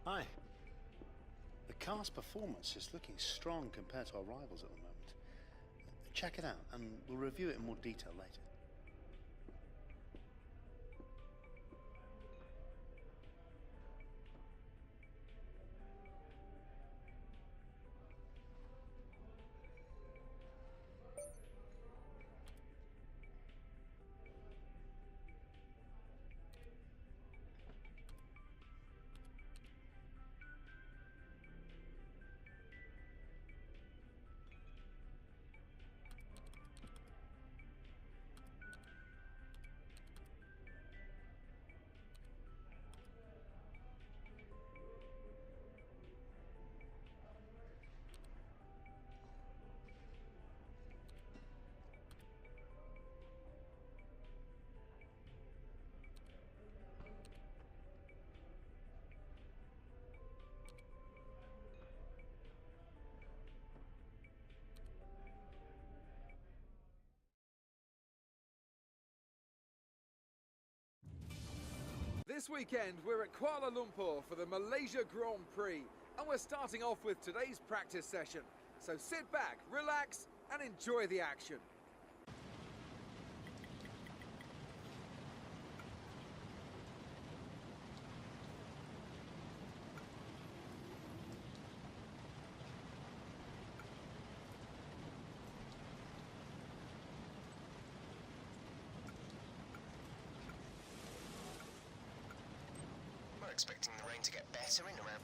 Hi. The car's performance is looking strong compared to our rivals at the moment. Check it out, and we'll review it in more detail later. This weekend we're at Kuala Lumpur for the Malaysia Grand Prix, and we're starting off with today's practice session. So sit back, relax and enjoy the action. Expecting the rain to get better in around.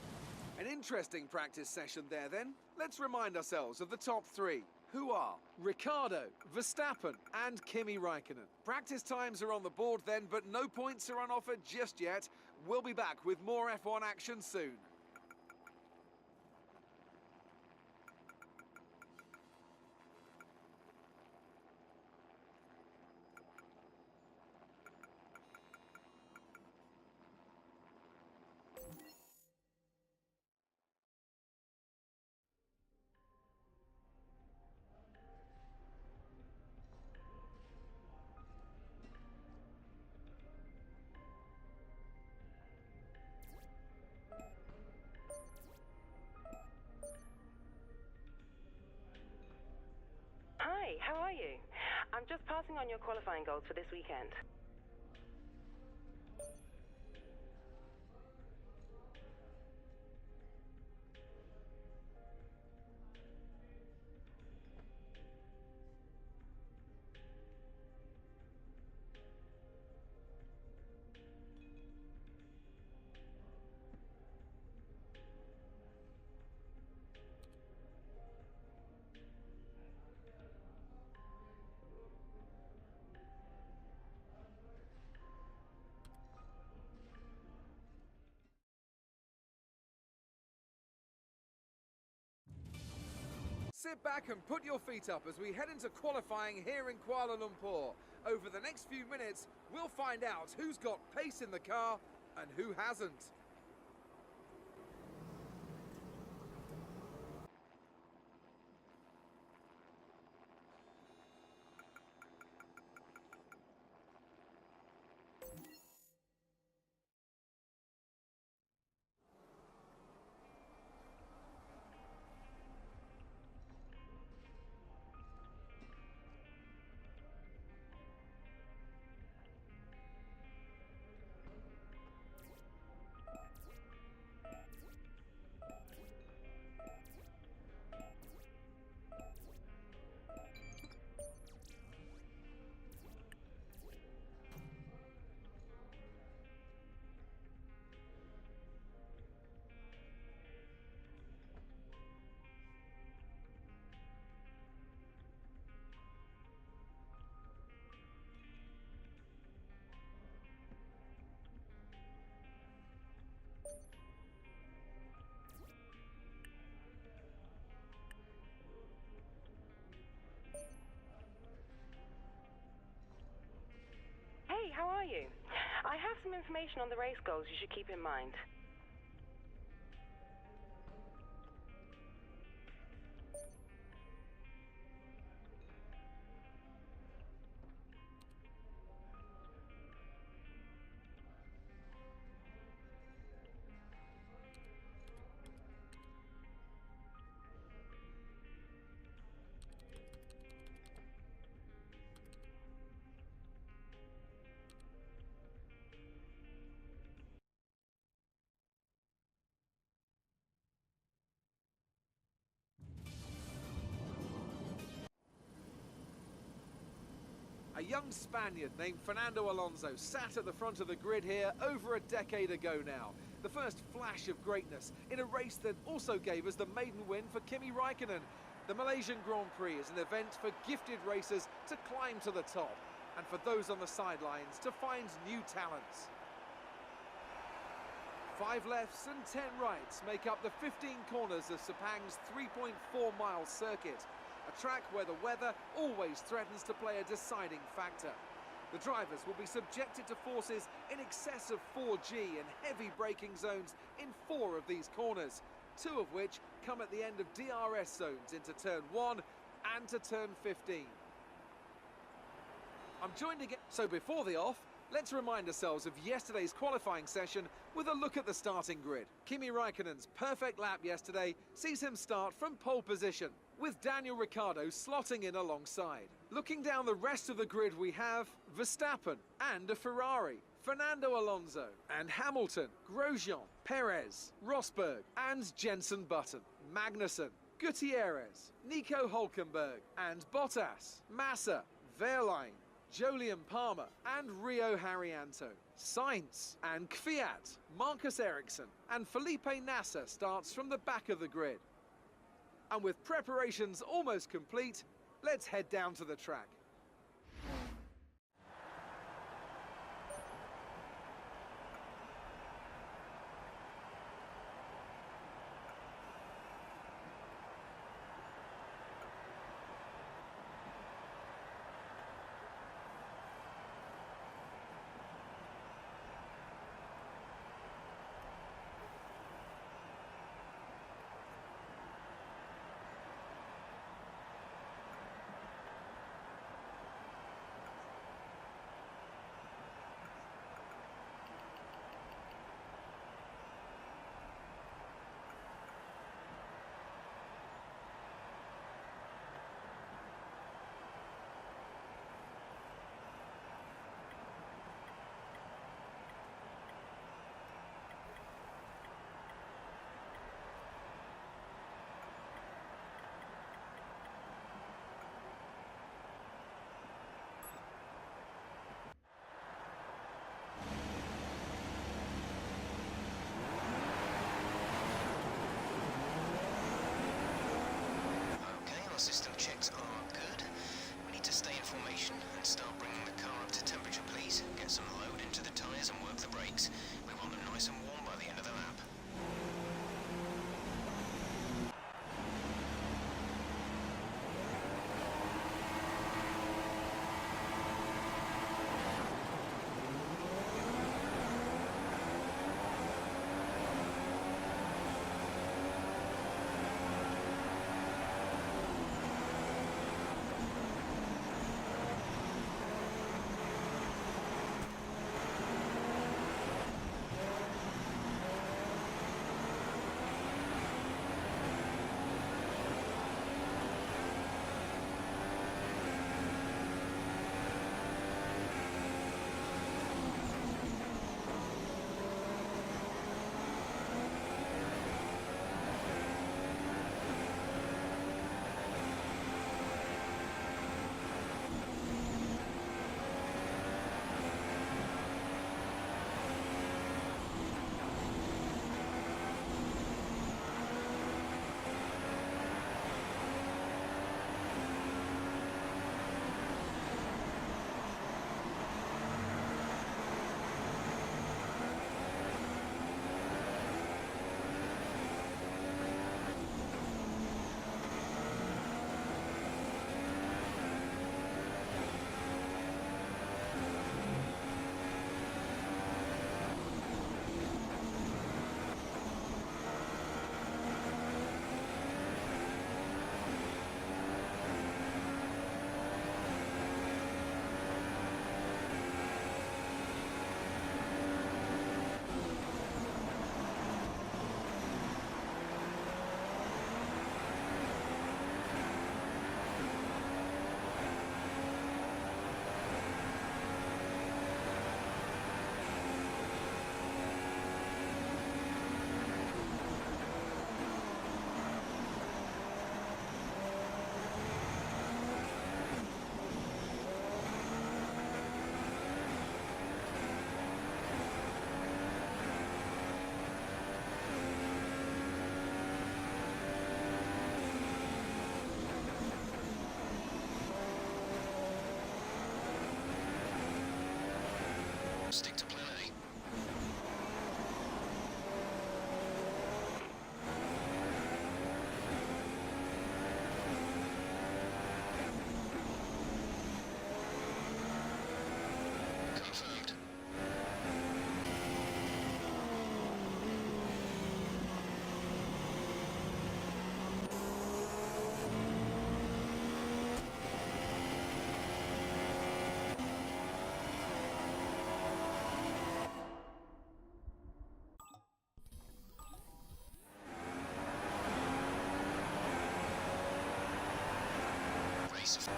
An interesting practice session there then. Let's remind ourselves of the top three, who are Ricciardo, Verstappen and Kimi Raikkonen. Practice times are on the board then, but no points are on offer just yet. We'll be back with more F1 action soon. Hi, how are you? I'm just passing on your qualifying goals for this weekend. Sit back and put your feet up as we head into qualifying here in Kuala Lumpur. Over the next few minutes, we'll find out who's got pace in the car and who hasn't. Hey, how are you? I have some information on the race goals you should keep in mind. A young Spaniard named Fernando Alonso sat at the front of the grid here over a decade ago now. The first flash of greatness in a race that also gave us the maiden win for Kimi Raikkonen. The Malaysian Grand Prix is an event for gifted racers to climb to the top, and for those on the sidelines to find new talents. 5 lefts and 10 rights make up the 15 corners of Sepang's 3.4-mile circuit, a track where the weather always threatens to play a deciding factor. The drivers will be subjected to forces in excess of 4G and heavy braking zones in 4 of these corners, 2 of which come at the end of DRS zones into turn 1 and to turn 15. I'm joined again. So before the off, let's remind ourselves of yesterday's qualifying session with a look at the starting grid. Kimi Raikkonen's perfect lap yesterday sees him start from pole position, with Daniel Ricciardo slotting in alongside. Looking down the rest of the grid, we have Verstappen and a Ferrari, Fernando Alonso and Hamilton, Grosjean, Perez, Rosberg and Jenson Button, Magnussen, Gutierrez, Nico Hulkenberg and Bottas, Massa, Wehrlein, Jolyon Palmer and Rio Haryanto, Sainz and Kvyat, Marcus Ericsson and Felipe Nasser starts from the back of the grid. And with preparations almost complete, let's head down to the track. stick to plan A. Confirmed. Race.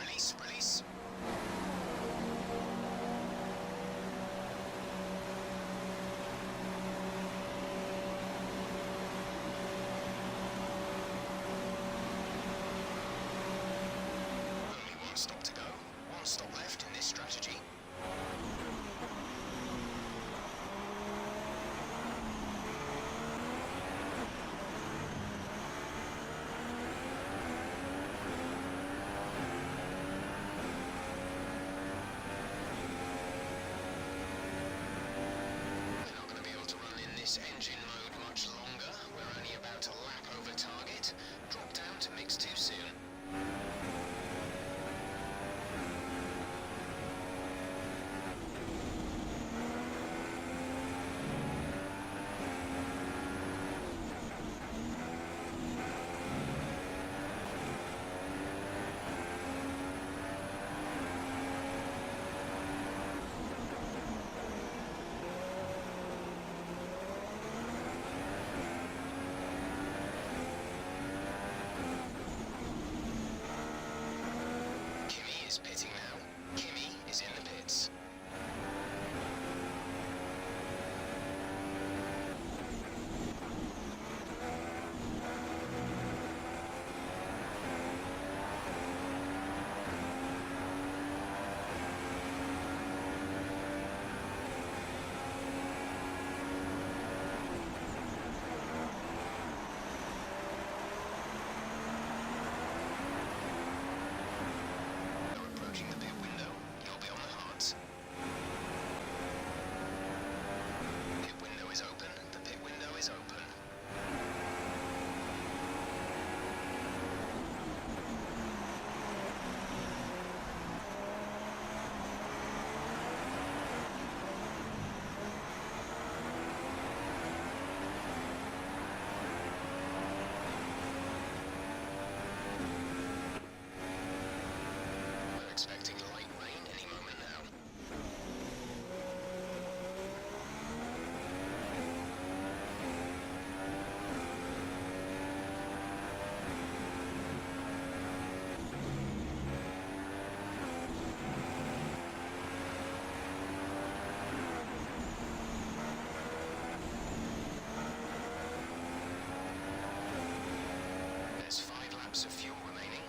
Release, release. Only one stop to go. One stop left in this strategy. We're not going to be able to run in this engine mode much longer. We're only about a lap over target. Drop down to mix too soon. Kimi is pitting now. Kimi is in the pits. You're approaching the pit window. You'll be on the hards. Pit window is open. The pit window is open. We're expecting light rain any moment now. There's 5 laps of fuel remaining.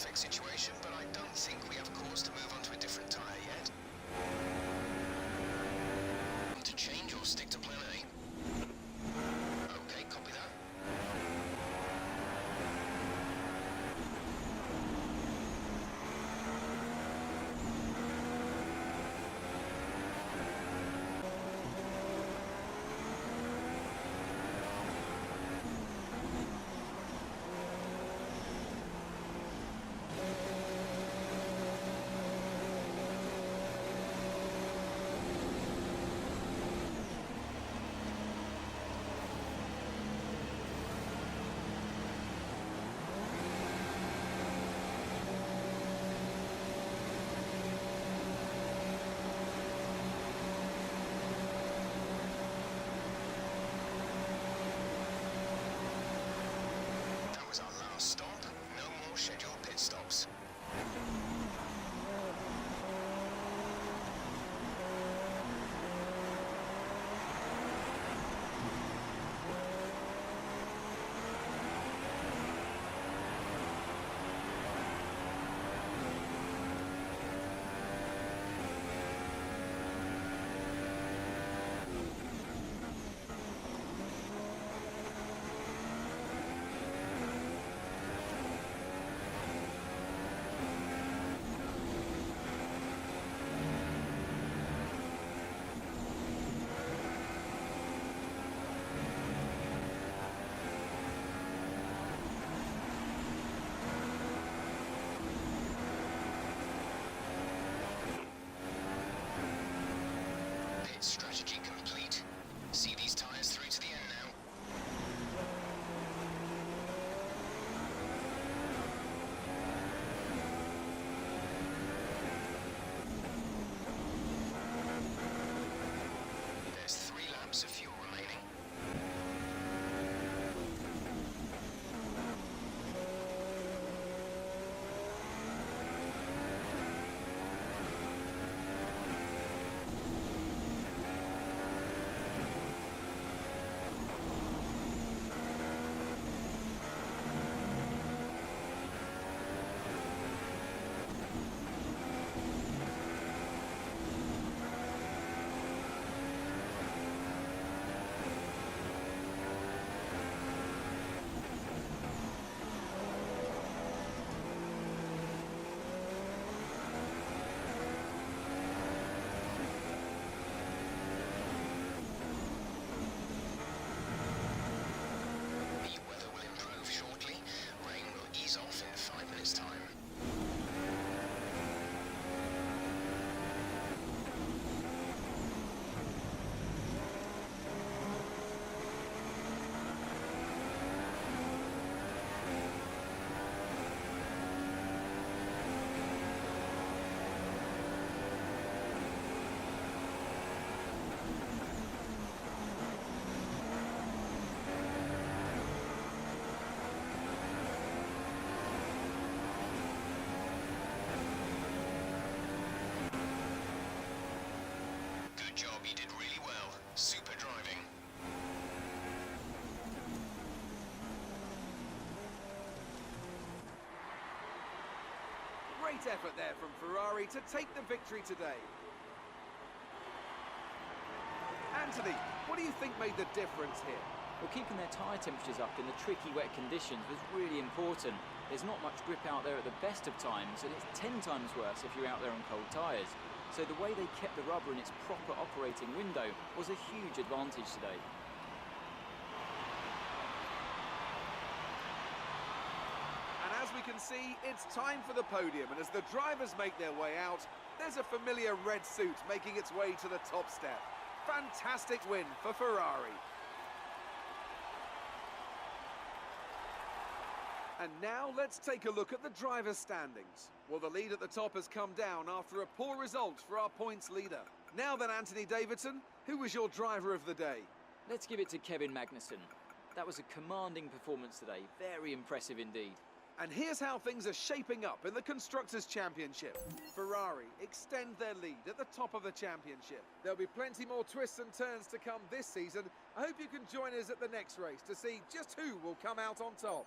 perfect situation, but I don't think we have cause to move on to a different tyre yet. To change or stick to plan A? Okay, copy that. Was our last stop. No more scheduled pit stops. Strategy complete. See these tyres through to the end now. There's 3 laps of fuel remaining. Off in 5 minutes' time. Good job, you did really well. Super driving. Great effort there from Ferrari to take the victory today. Anthony, what do you think made the difference here? Well, keeping their tyre temperatures up in the tricky wet conditions was really important. There's not much grip out there at the best of times, and it's 10 times worse if you're out there on cold tyres. So the way they kept the rubber in its proper operating window was a huge advantage today. And as we can see, it's time for the podium, and as the drivers make their way out, there's a familiar red suit making its way to the top step. Fantastic win for Ferrari. And now let's take a look at the drivers' standings. Well, the lead at the top has come down after a poor result for our points leader. Now then, Anthony Davidson, who was your driver of the day? Let's give it to Kevin Magnussen. That was a commanding performance today. Very impressive indeed. And here's how things are shaping up in the Constructors' Championship. Ferrari extend their lead at the top of the championship. There'll be plenty more twists and turns to come this season. I hope you can join us at the next race to see just who will come out on top.